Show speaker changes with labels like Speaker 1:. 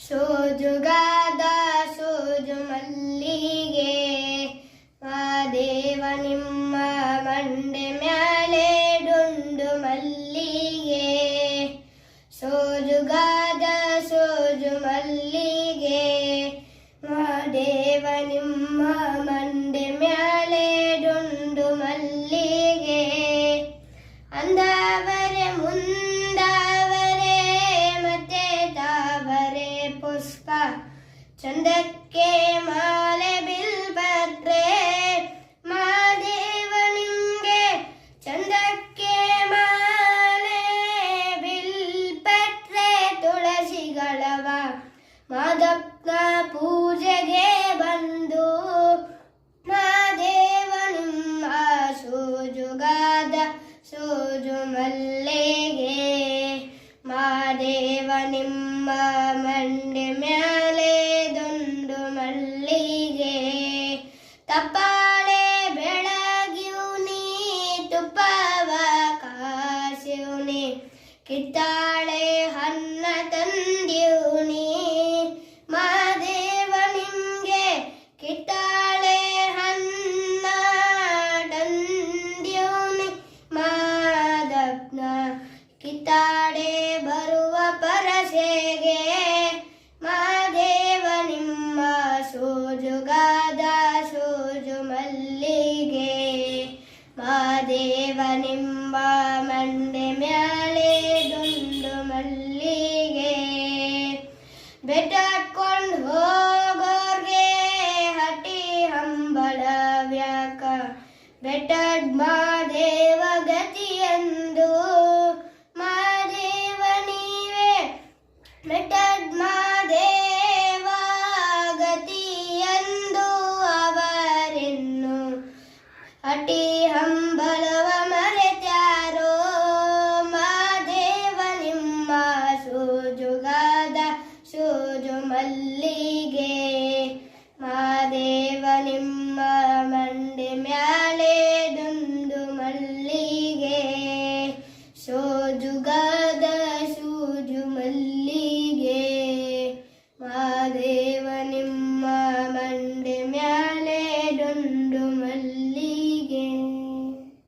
Speaker 1: ಸೋಜುಗಾದ ಸೋಜು ಮಲ್ಲಿಗೆ ಮಾದೇವ ನಿಮ್ಮ ಮಂಡೆ ಮ್ಯಾಲೆ ಡುಂಡು ಮಲ್ಲಿಗೆ ಸೋಜುಗಾದ ಸೋಜು ಮಲ್ಲಿಗೆ ಮಾದೇವ ನಿಮ್ಮ ಮಂಡೆ ಮ್ಯಾಲೆ ಡುಂಡು ಮಲ್ಲಿಗೆ ಅಂದವರೆ ಮುಂದವರೆ ಮತ್ತೆ ತಾವರೆ ಪುಷ್ಪ ಚಂದಕ್ಕೆ ಮಾಲೆ ಬಿಲ್ಪತ್ರೆ ಮಾದೇವ ನಿಂಗೆ ಚಂದಕ್ಕೆ ಮಾಲೆ ಬಿಲ್ಪತ್ರೆ ತುಳಸಿಗಳವ ಮಾದಪ್ಪ ಪೂಜೆಗೆ ಬಂದು ಮಾದೇವ ನಿಮ್ಮ ಸೋಜುಗಾದ ಸೋಜು ಮಲ್ಲಿಗೆ ಮಾದೇವ ನಿಮ್ಮ ಮಂಡೆ ಮ್ಯಾಲೆ ದುಂಡು ಮಲ್ಲಿಗೆ ತಪ್ಪಾಳೆ ಬೆಳಗ್ಯೂನಿ ತುಪ್ಪವ ಕಾಸ್ಯೂನಿ ಕಿತ್ತಾಳೆ ಹನ್ನ ತಂದ್ಯೂನಿ ಮಾದೇವ ನಿಂಗೆ ಕಿತ್ತಾಳೆ ಹನ್ನ ತಂದ್ಯೂನಿ ಮಾದಪ್ನ ಕಿತ್ತಾಡೆ ಬರುವ ಪರಸೆಗೆ ಮಾದೇವ ನಿಮ್ಮ ಸೋಜುಗಾದ ಸೋಜು ಮಲ್ಲಿಗೆ ಮಾದೇವ ನಿಮ್ಮ ಮಂಡೆ ಮ್ಯಾಲೆ ದುಂಡು ಮಲ್ಲಿಗೆ ಬೆಟ್ಟಟ್ಕೊಂಡು ಹೋಗೋರ್ಗೆ ಹಟಿ ಹಂಬಳವ್ಯಾಕ ಬೆಟ್ಟಡ್ ಮಾದೇವ ಗತಿಯಂದು ಮಾದೇವ ನೀವೇ ಬೆಟ್ಟಡ್ ಮಾದೇವ ಗತಿಯಂದು ಅವರೆನ್ನು ಹಟಿ ಹಂಬಲವ ಮರೆತ್ಯಾರೋ ಮಾದೇವ ನಿಮ್ಮ ಸೋಜುಗಾದ ಸೋಜು ಮಲ್ಲಿಗೆ ಮಾದೇವ ನಿಮ್ಮ